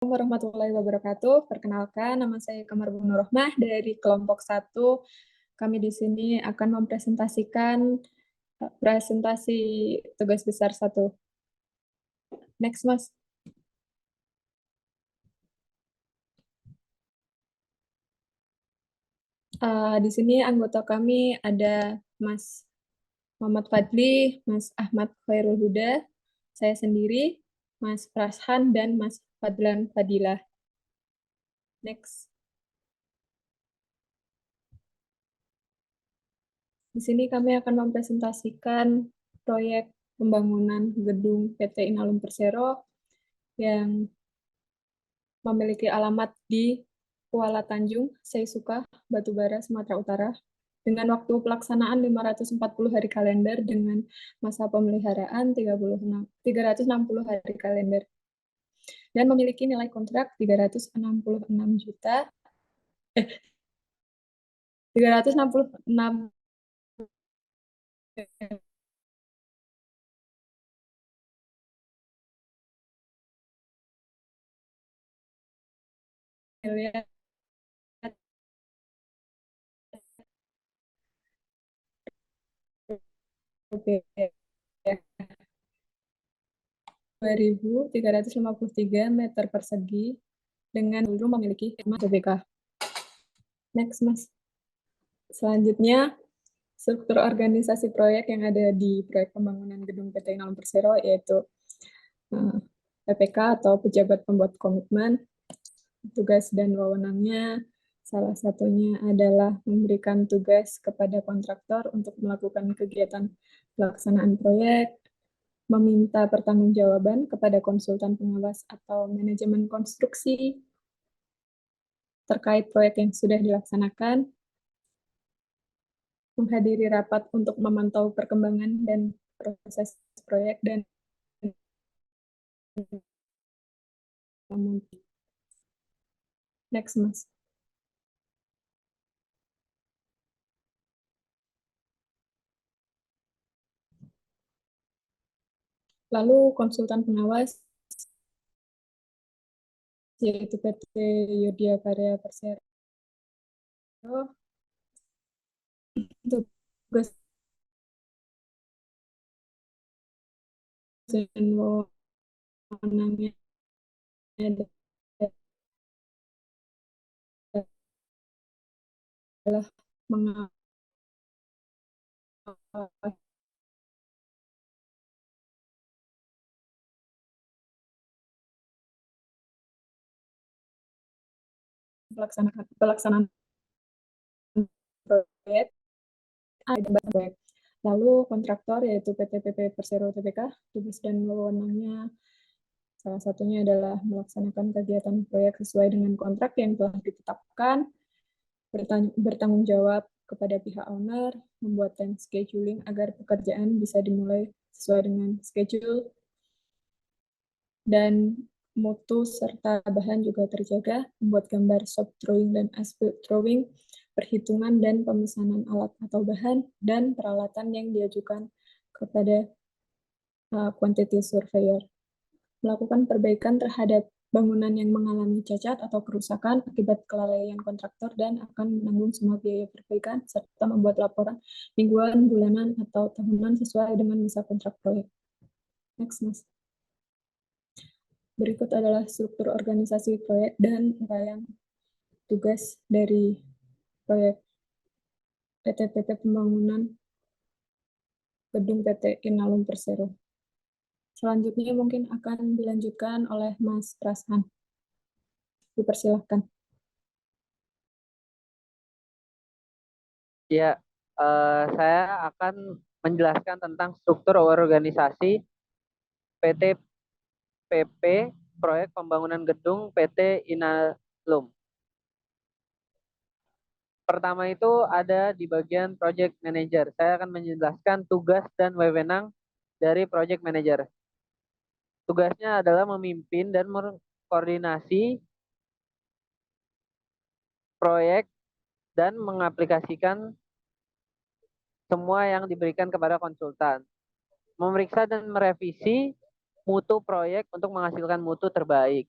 Warahmatullahi wabarakatuh. Perkenalkan, nama saya Kamar Bun Rohmah dari kelompok 1. Kami di sini akan mempresentasikan presentasi tugas besar 1. Next, Mas. Di sini anggota kami ada Mas Muhammad Fadli, Mas Ahmad Khairul Huda, saya sendiri, Mas Prashan, dan Mas Fadlan Fadilah. Next. Di sini kami akan mempresentasikan proyek pembangunan gedung PT Inalum Persero yang memiliki alamat di Kuala Tanjung, Seisuka, Batubara, Sumatera Utara, dengan waktu pelaksanaan 540 hari kalender dengan masa pemeliharaan 360 hari kalender, dan memiliki nilai kontrak 366 juta, 366 miliar rupiah. 2.353 meter persegi dengan dulu memiliki TBK. Next, Mas. Selanjutnya, struktur organisasi proyek yang ada di proyek pembangunan gedung PT Inalum Persero yaitu PPK atau Pejabat Pembuat Komitmen. Tugas dan wewenangnya salah satunya adalah memberikan tugas kepada kontraktor untuk melakukan kegiatan pelaksanaan proyek, meminta pertanggungjawaban kepada konsultan pengawas atau manajemen konstruksi terkait proyek yang sudah dilaksanakan, menghadiri rapat untuk memantau perkembangan dan proses proyek, dan next, Mas. Lalu konsultan pengawas yaitu PT Yudhya Karya Persero, tugas dan wewenangnya adalah mengawal pelaksanaan proyek. Lalu kontraktor yaitu PT PP Persero Tbk, tugas dan wewenangnya salah satunya adalah melaksanakan kegiatan proyek sesuai dengan kontrak yang telah ditetapkan, bertanggung jawab kepada pihak owner, membuat time scheduling agar pekerjaan bisa dimulai sesuai dengan schedule, dan mutu serta bahan juga terjaga, membuat gambar soft drawing dan as-built drawing, perhitungan dan pemesanan alat atau bahan, dan peralatan yang diajukan kepada quantity surveyor. Melakukan perbaikan terhadap bangunan yang mengalami cacat atau kerusakan akibat kelalaian kontraktor dan akan menanggung semua biaya perbaikan, serta membuat laporan mingguan, bulanan, atau tahunan sesuai dengan masa kontrak proyek. Next, Mas. Berikut adalah struktur organisasi proyek dan uraian tugas dari proyek PT Pembangunan Gedung PT Inalum Persero. Selanjutnya mungkin akan dilanjutkan oleh Mas Prashan. Dipersilahkan. Ya, saya akan menjelaskan tentang struktur organisasi PT PP Proyek Pembangunan Gedung PT Inalum. Pertama itu ada di bagian Project Manager. Saya akan menjelaskan tugas dan wewenang dari Project Manager. Tugasnya adalah memimpin dan mengkoordinasi proyek dan mengaplikasikan semua yang diberikan kepada konsultan. Memeriksa dan merevisi mutu proyek untuk menghasilkan mutu terbaik.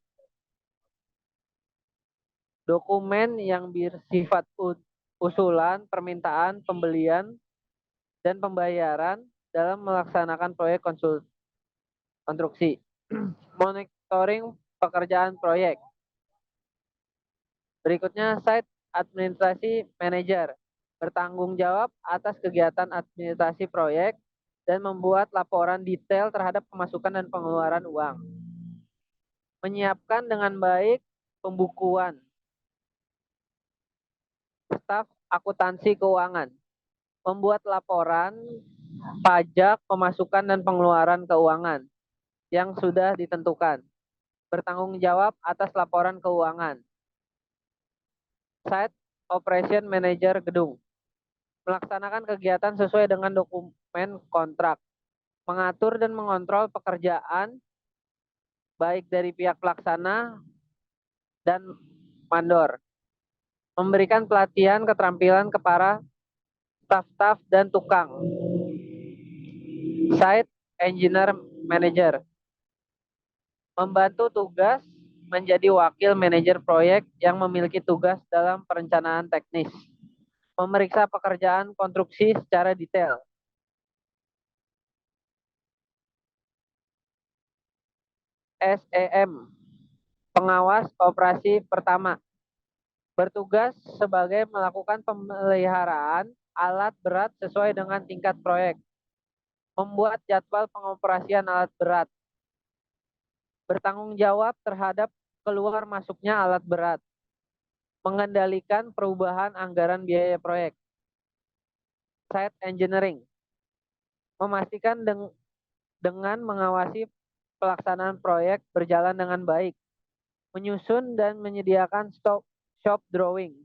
dokumen yang bersifat usulan, permintaan, pembelian, dan pembayaran dalam melaksanakan proyek konstruksi. Monitoring pekerjaan proyek. Berikutnya, site administrasi manager bertanggung jawab atas kegiatan administrasi proyek dan membuat laporan detail terhadap pemasukan dan pengeluaran uang. Menyiapkan dengan baik pembukuan staf akuntansi keuangan. Membuat laporan pajak, pemasukan, dan pengeluaran keuangan yang sudah ditentukan. Bertanggung jawab atas laporan keuangan. Site Operation Manager gedung. Melaksanakan kegiatan sesuai dengan dokumen kontrak. Mengatur dan mengontrol pekerjaan baik dari pihak pelaksana dan mandor. Memberikan pelatihan keterampilan kepada staf-staf dan tukang. Site Engineer Manager. Membantu tugas menjadi wakil manajer proyek yang memiliki tugas dalam perencanaan teknis. Memeriksa pekerjaan konstruksi secara detail. SEM, pengawas operasi pertama. Bertugas sebagai melakukan pemeliharaan alat berat sesuai dengan tingkat proyek. Membuat jadwal pengoperasian alat berat. Bertanggung jawab terhadap keluar masuknya alat berat. Mengendalikan perubahan anggaran biaya proyek. Site Engineering. Memastikan dengan mengawasi pelaksanaan proyek berjalan dengan baik. Menyusun dan menyediakan shop drawing.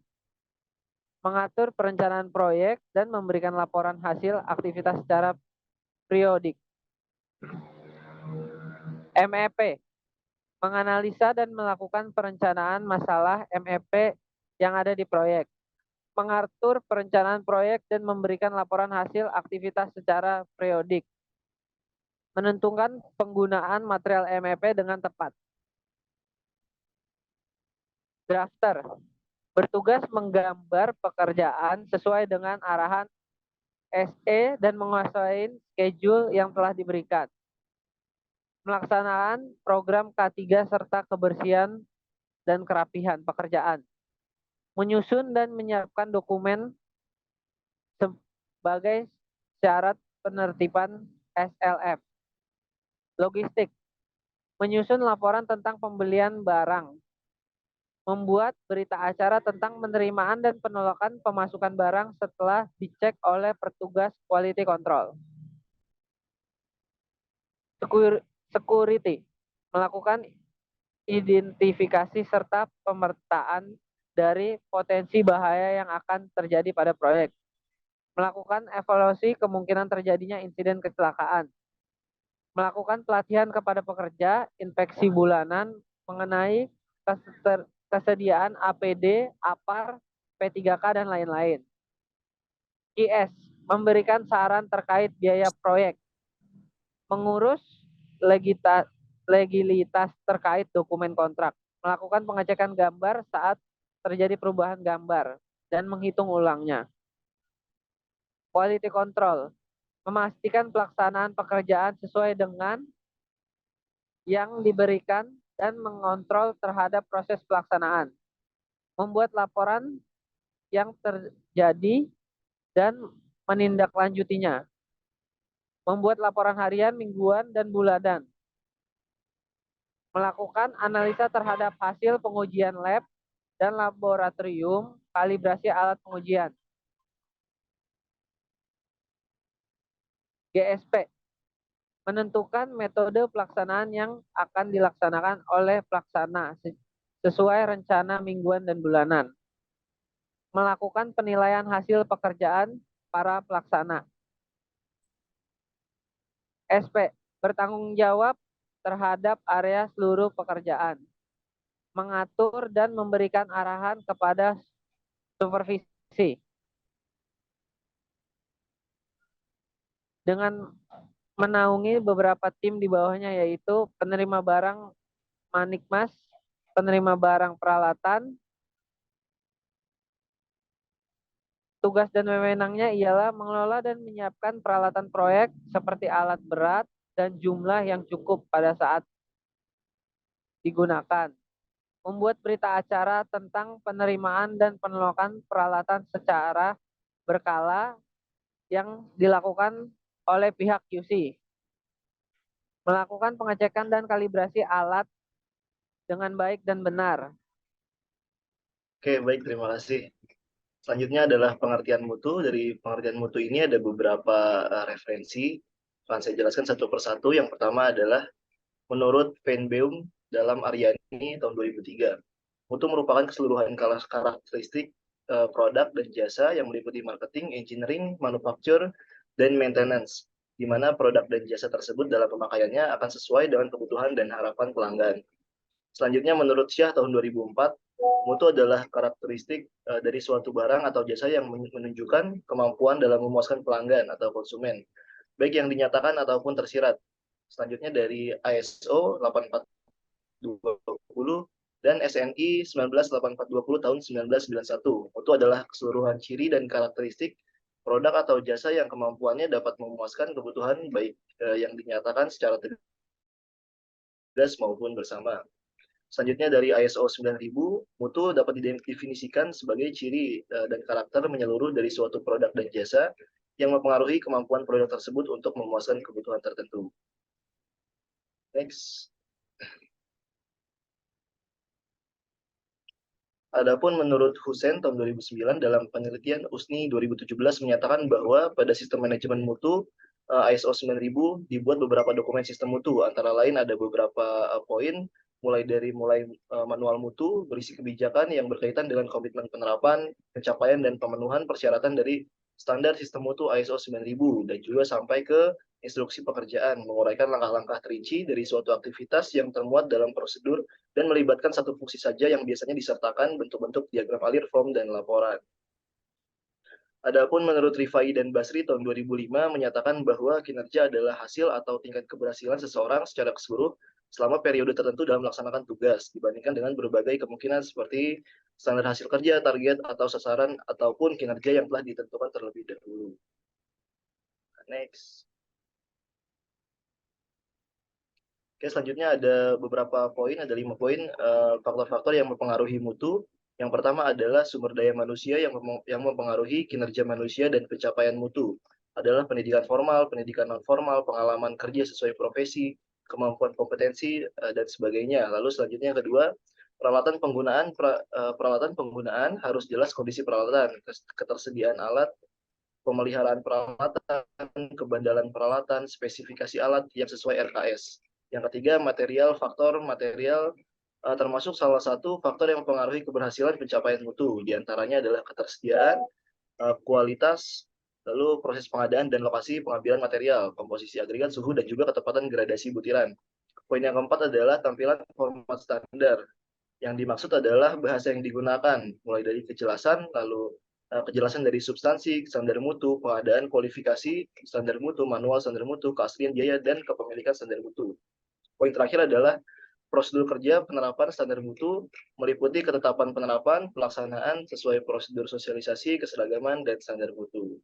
Mengatur perencanaan proyek dan memberikan laporan hasil aktivitas secara periodik. MEP. Menganalisa dan melakukan perencanaan masalah MEP yang ada di proyek. Mengatur perencanaan proyek dan memberikan laporan hasil aktivitas secara periodik. Menentukan penggunaan material MEP dengan tepat. Drafter. Bertugas menggambar pekerjaan sesuai dengan arahan SE dan menguasai schedule yang telah diberikan. Melaksanaan program K3 serta kebersihan dan kerapihan pekerjaan. Menyusun dan menyiapkan dokumen sebagai syarat penertiban SLF. Logistik. Menyusun laporan tentang pembelian barang. Membuat berita acara tentang penerimaan dan penolakan pemasukan barang setelah dicek oleh petugas quality control. Security. Melakukan identifikasi serta pemetaan dari potensi bahaya yang akan terjadi pada proyek. Melakukan evaluasi kemungkinan terjadinya insiden kecelakaan. Melakukan pelatihan kepada pekerja, inspeksi bulanan mengenai kesediaan APD, APAR, P3K, dan lain-lain. IS, memberikan saran terkait biaya proyek. Mengurus legalitas terkait dokumen kontrak. Melakukan pengecekan gambar saat terjadi perubahan gambar dan menghitung ulangnya. Quality control. Memastikan pelaksanaan pekerjaan sesuai dengan yang diberikan dan mengontrol terhadap proses pelaksanaan. Membuat laporan yang terjadi dan menindaklanjutinya. Membuat laporan harian, mingguan, dan bulanan. Melakukan analisa terhadap hasil pengujian lab dan laboratorium, kalibrasi alat pengujian. GSP. Menentukan metode pelaksanaan yang akan dilaksanakan oleh pelaksana sesuai rencana mingguan dan bulanan. Melakukan penilaian hasil pekerjaan para pelaksana. SP. Bertanggung jawab terhadap area seluruh pekerjaan. Mengatur dan memberikan arahan kepada supervisi. Dengan menaungi beberapa tim di bawahnya, yaitu penerima barang Manikmas, penerima barang peralatan, tugas dan wewenangnya ialah mengelola dan menyiapkan peralatan proyek seperti alat berat dan jumlah yang cukup pada saat digunakan. Membuat berita acara tentang penerimaan dan penolakan peralatan secara berkala yang dilakukan oleh pihak QC. Melakukan pengecekan dan kalibrasi alat dengan baik dan benar. Oke, baik, terima kasih. Selanjutnya adalah pengertian mutu. Dari pengertian mutu ini ada beberapa referensi. Akan saya jelaskan satu persatu. Yang pertama adalah menurut Feinbaum dalam Aryani tahun 2003. Mutu merupakan keseluruhan karakteristik produk dan jasa yang meliputi marketing, engineering, manufacture, dan maintenance, di mana produk dan jasa tersebut dalam pemakaiannya akan sesuai dengan kebutuhan dan harapan pelanggan. Selanjutnya, menurut Syah tahun 2004, mutu adalah karakteristik dari suatu barang atau jasa yang menunjukkan kemampuan dalam memuaskan pelanggan atau konsumen, baik yang dinyatakan ataupun tersirat. Selanjutnya dari ISO 8420 dan SNI 198420 tahun 1991. Mutu adalah keseluruhan ciri dan karakteristik produk atau jasa yang kemampuannya dapat memuaskan kebutuhan baik yang dinyatakan secara tegas maupun bersama. Selanjutnya dari ISO 9000, mutu dapat didefinisikan sebagai ciri dan karakter menyeluruh dari suatu produk dan jasa yang mempengaruhi kemampuan produk tersebut untuk memuaskan kebutuhan tertentu. Next. Adapun menurut Hussein tahun 2009 dalam penelitian USNI 2017 menyatakan bahwa pada sistem manajemen mutu ISO 9000 dibuat beberapa dokumen sistem mutu, antara lain ada beberapa poin mulai manual mutu berisi kebijakan yang berkaitan dengan komitmen penerapan, pencapaian dan pemenuhan persyaratan dari standar sistem mutu ISO 9000 dan juga sampai ke instruksi pekerjaan, menguraikan langkah-langkah terinci dari suatu aktivitas yang termuat dalam prosedur dan melibatkan satu fungsi saja yang biasanya disertakan bentuk-bentuk diagram alir, form, dan laporan. Adapun menurut Rifai dan Basri tahun 2005 menyatakan bahwa kinerja adalah hasil atau tingkat keberhasilan seseorang secara keseluruhan selama periode tertentu dalam melaksanakan tugas, dibandingkan dengan berbagai kemungkinan seperti standar hasil kerja, target, atau sasaran, ataupun kinerja yang telah ditentukan terlebih dahulu. Next. Oke, selanjutnya ada beberapa poin, ada 5 poin faktor-faktor yang mempengaruhi mutu. Yang pertama adalah sumber daya manusia yang mempengaruhi kinerja manusia dan pencapaian mutu. Adalah pendidikan formal, pendidikan non formal, pengalaman kerja sesuai profesi, kemampuan kompetensi, dan sebagainya. Lalu selanjutnya yang kedua, peralatan penggunaan harus jelas kondisi peralatan, ketersediaan alat, pemeliharaan peralatan, kebandalan peralatan, spesifikasi alat yang sesuai RKS. Yang ketiga, faktor material termasuk salah satu faktor yang mempengaruhi keberhasilan pencapaian mutu. Di antaranya adalah ketersediaan, kualitas, lalu proses pengadaan dan lokasi pengambilan material, komposisi agregat, suhu, dan juga ketepatan gradasi butiran. Poin yang keempat adalah tampilan format standar. Yang dimaksud adalah bahasa yang digunakan, mulai dari kejelasan, lalu kejelasan dari substansi, standar mutu, pengadaan kualifikasi, standar mutu, manual standar mutu, keaslian biaya, dan kepemilikan standar mutu. Poin terakhir adalah prosedur kerja penerapan standar mutu meliputi ketetapan penerapan, pelaksanaan sesuai prosedur sosialisasi, keseragaman, dan standar mutu.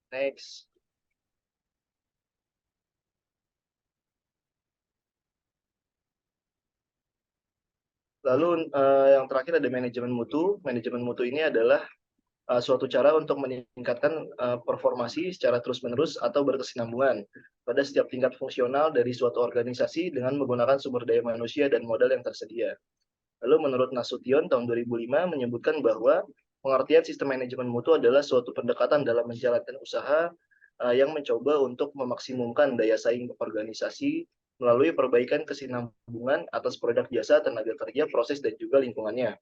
Next. Lalu yang terakhir ada manajemen mutu. Manajemen mutu ini adalah suatu cara untuk meningkatkan performasi secara terus-menerus atau berkesinambungan pada setiap tingkat fungsional dari suatu organisasi dengan menggunakan sumber daya manusia dan modal yang tersedia. Lalu menurut Nasution tahun 2005 menyebutkan bahwa pengertian sistem manajemen mutu adalah suatu pendekatan dalam menjalankan usaha yang mencoba untuk memaksimumkan daya saing organisasi melalui perbaikan kesinambungan atas produk jasa, tenaga kerja, proses, dan juga lingkungannya.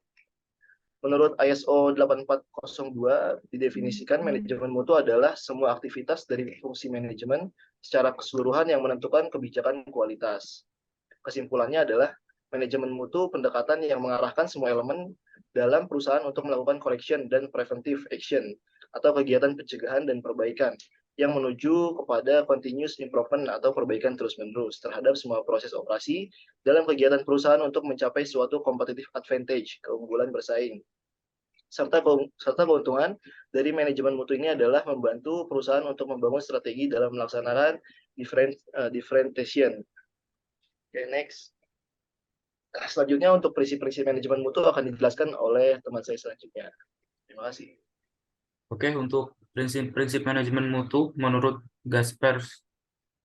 Menurut ISO 8402, didefinisikan manajemen mutu adalah semua aktivitas dari fungsi manajemen secara keseluruhan yang menentukan kebijakan kualitas. Kesimpulannya adalah manajemen mutu pendekatan yang mengarahkan semua elemen dalam perusahaan untuk melakukan correction dan preventive action atau kegiatan pencegahan dan perbaikan yang menuju kepada continuous improvement atau perbaikan terus-menerus terhadap semua proses operasi dalam kegiatan perusahaan untuk mencapai suatu competitive advantage, keunggulan bersaing. serta keuntungan dari manajemen mutu ini adalah membantu perusahaan untuk membangun strategi dalam melaksanakan differentiation. Oke, next. Nah, selanjutnya untuk prinsip-prinsip manajemen mutu akan dijelaskan oleh teman saya selanjutnya. Terima kasih. Oke, untuk prinsip-prinsip manajemen mutu menurut Gaspers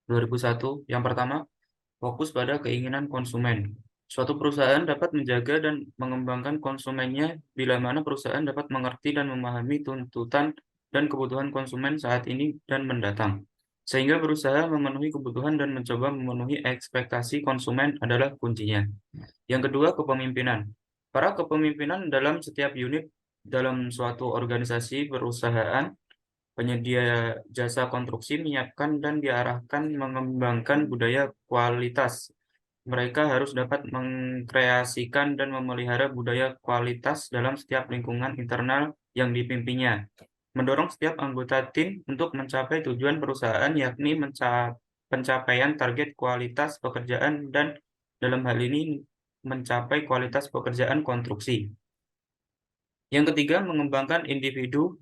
2001, yang pertama, fokus pada keinginan konsumen. Suatu perusahaan dapat menjaga dan mengembangkan konsumennya bila mana perusahaan dapat mengerti dan memahami tuntutan dan kebutuhan konsumen saat ini dan mendatang. Sehingga berusaha memenuhi kebutuhan dan mencoba memenuhi ekspektasi konsumen adalah kuncinya. Yang kedua, kepemimpinan. Para kepemimpinan dalam setiap unit dalam suatu organisasi perusahaan penyedia jasa konstruksi menyiapkan dan diarahkan mengembangkan budaya kualitas. Mereka harus dapat mengkreasikan dan memelihara budaya kualitas dalam setiap lingkungan internal yang dipimpinnya. Mendorong setiap anggota tim untuk mencapai tujuan perusahaan, yakni pencapaian target kualitas pekerjaan dan dalam hal ini mencapai kualitas pekerjaan konstruksi. Yang ketiga, mengembangkan individu.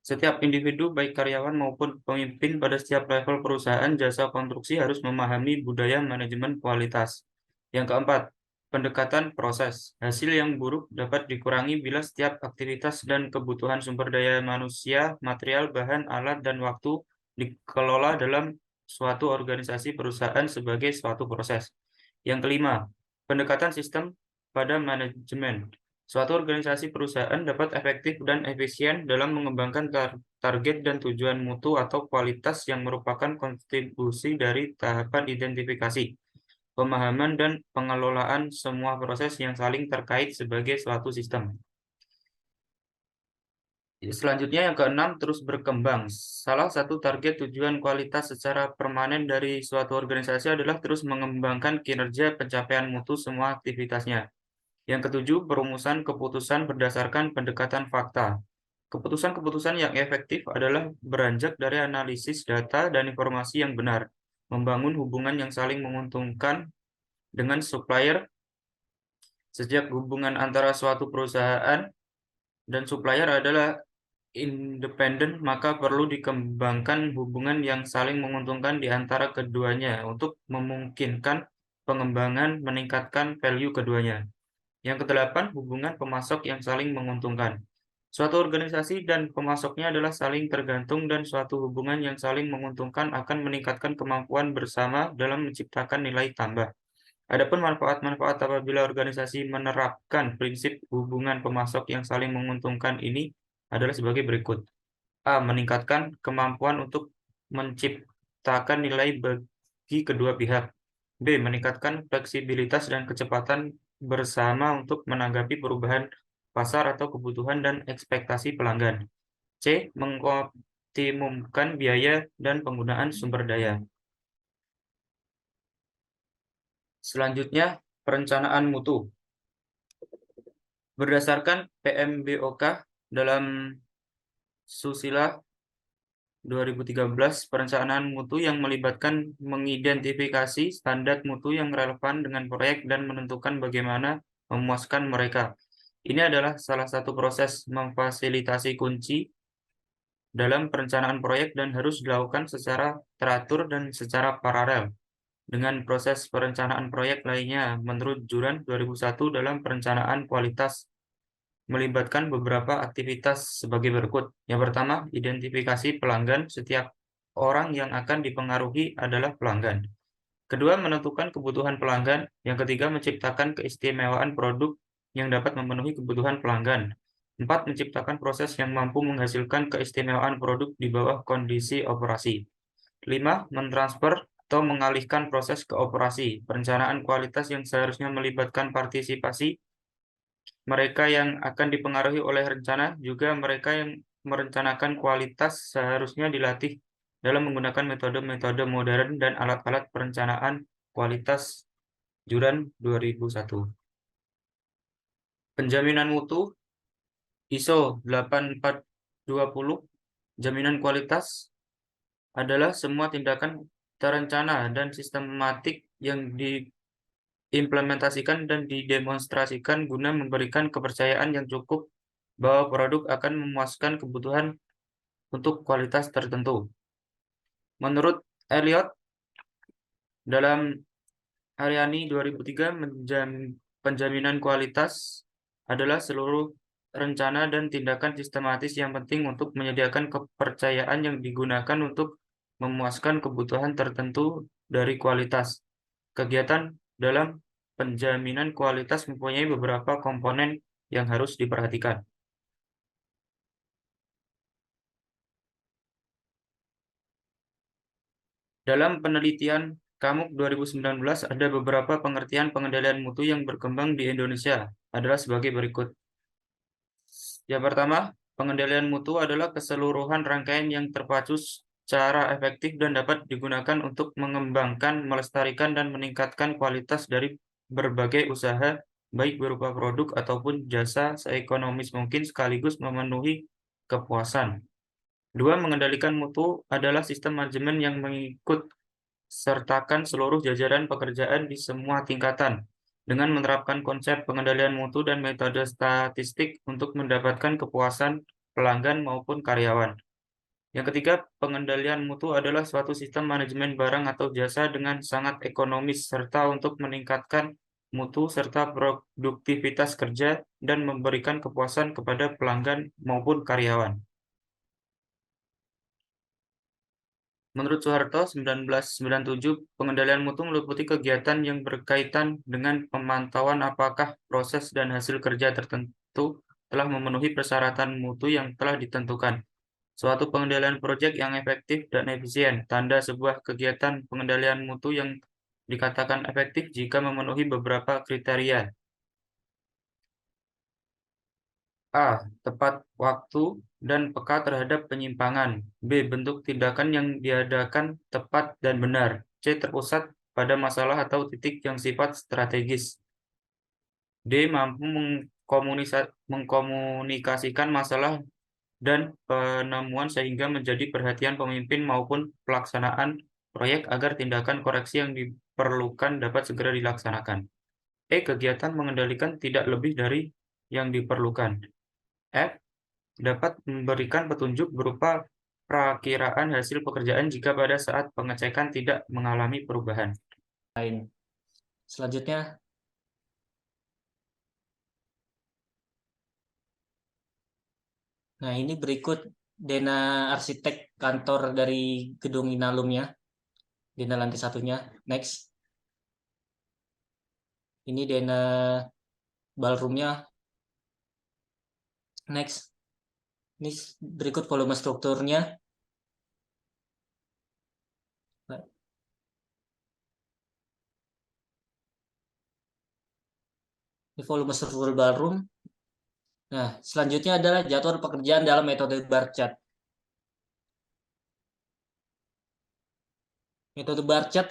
Setiap individu, baik karyawan maupun pemimpin pada setiap level perusahaan jasa konstruksi harus memahami budaya manajemen kualitas. Yang keempat, pendekatan proses. Hasil yang buruk dapat dikurangi bila setiap aktivitas dan kebutuhan sumber daya manusia, material, bahan, alat, dan waktu dikelola dalam suatu organisasi perusahaan sebagai suatu proses. Yang kelima, pendekatan sistem pada manajemen. Suatu organisasi perusahaan dapat efektif dan efisien dalam mengembangkan target dan tujuan mutu atau kualitas yang merupakan kontribusi dari tahapan identifikasi, pemahaman, dan pengelolaan semua proses yang saling terkait sebagai suatu sistem. Selanjutnya yang keenam, terus berkembang. Salah satu target tujuan kualitas secara permanen dari suatu organisasi adalah terus mengembangkan kinerja pencapaian mutu semua aktivitasnya. Yang ketujuh, perumusan keputusan berdasarkan pendekatan fakta. Keputusan-keputusan yang efektif adalah beranjak dari analisis data dan informasi yang benar, membangun hubungan yang saling menguntungkan dengan supplier. Sejak hubungan antara suatu perusahaan dan supplier adalah independen, maka perlu dikembangkan hubungan yang saling menguntungkan di antara keduanya untuk memungkinkan pengembangan meningkatkan value keduanya. Yang kedelapan, hubungan pemasok yang saling menguntungkan. Suatu organisasi dan pemasoknya adalah saling tergantung dan suatu hubungan yang saling menguntungkan akan meningkatkan kemampuan bersama dalam menciptakan nilai tambah. Adapun manfaat-manfaat apabila organisasi menerapkan prinsip hubungan pemasok yang saling menguntungkan ini adalah sebagai berikut. A. Meningkatkan kemampuan untuk menciptakan nilai bagi kedua pihak. B. Meningkatkan fleksibilitas dan kecepatan bersama untuk menanggapi perubahan pasar atau kebutuhan dan ekspektasi pelanggan. C. Mengoptimumkan biaya dan penggunaan sumber daya. Selanjutnya, perencanaan mutu. Berdasarkan PMBOK dalam Susila 2013, perencanaan mutu yang melibatkan mengidentifikasi standar mutu yang relevan dengan proyek dan menentukan bagaimana memuaskan mereka. Ini adalah salah satu proses memfasilitasi kunci dalam perencanaan proyek dan harus dilakukan secara teratur dan secara paralel dengan proses perencanaan proyek lainnya menurut Juran 2001 dalam perencanaan kualitas melibatkan beberapa aktivitas sebagai berikut. Yang pertama, identifikasi pelanggan. Setiap orang yang akan dipengaruhi adalah pelanggan. Kedua, menentukan kebutuhan pelanggan. Yang ketiga, menciptakan keistimewaan produk yang dapat memenuhi kebutuhan pelanggan. 4. Menciptakan proses yang mampu menghasilkan keistimewaan produk di bawah kondisi operasi. 5. Mentransfer atau mengalihkan proses ke operasi. Perencanaan kualitas yang seharusnya melibatkan partisipasi mereka yang akan dipengaruhi oleh rencana, juga mereka yang merencanakan kualitas seharusnya dilatih dalam menggunakan metode-metode modern dan alat-alat perencanaan kualitas Juran 2001. Penjaminan mutu ISO 8420, jaminan kualitas adalah semua tindakan terencana dan sistematik yang diimplementasikan dan didemonstrasikan guna memberikan kepercayaan yang cukup bahwa produk akan memuaskan kebutuhan untuk kualitas tertentu. Menurut Elliot, dalam Aryani 2003, penjaminan kualitas adalah seluruh rencana dan tindakan sistematis yang penting untuk menyediakan kepercayaan yang digunakan untuk memuaskan kebutuhan tertentu dari kualitas. Kegiatan dalam penjaminan kualitas mempunyai beberapa komponen yang harus diperhatikan. Dalam penelitian Kamuk 2019, ada beberapa pengertian pengendalian mutu yang berkembang di Indonesia adalah sebagai berikut. Yang pertama, pengendalian mutu adalah keseluruhan rangkaian yang terpacu secara efektif dan dapat digunakan untuk mengembangkan, melestarikan, dan meningkatkan kualitas dari berbagai usaha, baik berupa produk ataupun jasa seekonomis mungkin sekaligus memenuhi kepuasan. Dua, mengendalikan mutu adalah sistem manajemen yang mengikut sertakan seluruh jajaran pekerjaan di semua tingkatan dengan menerapkan konsep pengendalian mutu dan metode statistik untuk mendapatkan kepuasan pelanggan maupun karyawan. Yang ketiga, pengendalian mutu adalah suatu sistem manajemen barang atau jasa dengan sangat ekonomis serta untuk meningkatkan mutu serta produktivitas kerja dan memberikan kepuasan kepada pelanggan maupun karyawan. Menurut Soeharto, 1997, pengendalian mutu meliputi kegiatan yang berkaitan dengan pemantauan apakah proses dan hasil kerja tertentu telah memenuhi persyaratan mutu yang telah ditentukan. Suatu pengendalian proyek yang efektif dan efisien, tanda sebuah kegiatan pengendalian mutu yang dikatakan efektif jika memenuhi beberapa kriteria. A. Tepat waktu dan peka terhadap penyimpangan. B. Bentuk tindakan yang diadakan tepat dan benar. C. Terpusat pada masalah atau titik yang sifat strategis. D. Mampu mengkomunikasikan masalah dan penemuan sehingga menjadi perhatian pemimpin maupun pelaksanaan proyek agar tindakan koreksi yang diperlukan dapat segera dilaksanakan. E. Kegiatan mengendalikan tidak lebih dari yang diperlukan. F. Dapat memberikan petunjuk berupa perakiraan hasil pekerjaan jika pada saat pengecekan tidak mengalami perubahan. Selanjutnya, nah ini berikut Dena arsitek kantor dari gedung Inalumnya, Dena lantai satunya. Next, ini Dena ballroomnya. Next, ini berikut volume strukturnya. Ini volume struktur ballroom. Nah, selanjutnya adalah jadwal pekerjaan dalam metode bar chart. Metode bar chart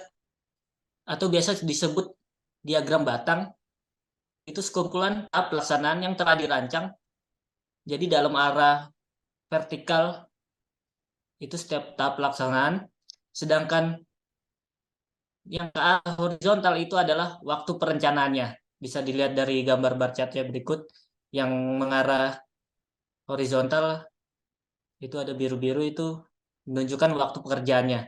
atau biasa disebut diagram batang itu sekumpulan tahap pelaksanaan yang telah dirancang. Jadi dalam arah vertikal itu setiap tahap pelaksanaan, sedangkan yang ke arah horizontal itu adalah waktu perencanaannya. Bisa dilihat dari gambar bar chartnya berikut. Yang mengarah horizontal itu ada biru-biru, itu menunjukkan waktu pekerjaannya.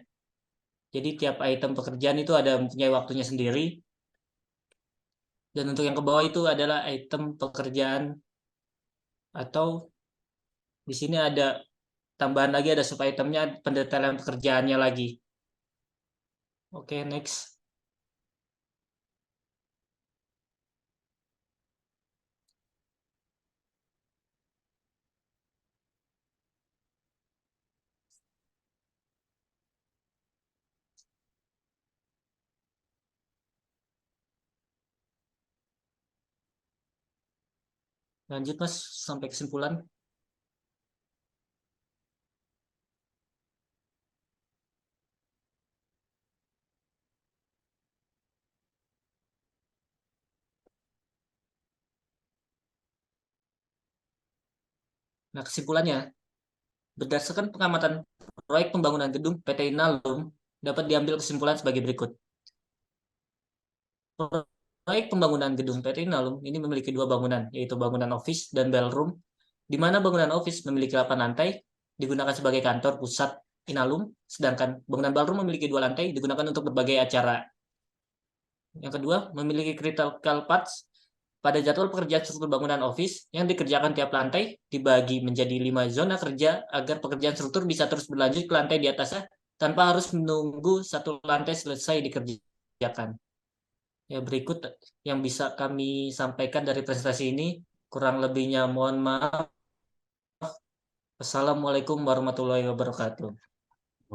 Jadi tiap item pekerjaan itu ada mempunyai waktunya sendiri. Dan untuk yang ke bawah itu adalah item pekerjaan, atau di sini ada tambahan lagi, ada sub itemnya pendetailan pekerjaannya lagi. Oke, next. Lanjut Mas sampai kesimpulan. Nah, kesimpulannya, berdasarkan pengamatan proyek pembangunan gedung PT Inalum, dapat diambil kesimpulan sebagai berikut. Proyek pembangunan gedung PT Inalum ini memiliki dua bangunan, yaitu bangunan office dan ballroom, di mana bangunan office memiliki 8 lantai, digunakan sebagai kantor pusat Inalum, sedangkan bangunan ballroom memiliki 2 lantai, digunakan untuk berbagai acara. Yang kedua, memiliki critical paths. Pada jadwal pekerjaan struktur bangunan office yang dikerjakan tiap lantai dibagi menjadi 5 zona kerja agar pekerjaan struktur bisa terus berlanjut ke lantai di atasnya tanpa harus menunggu satu lantai selesai dikerjakan. Ya, berikut yang bisa kami sampaikan dari presentasi ini. Kurang lebihnya mohon maaf. Assalamualaikum warahmatullahi wabarakatuh.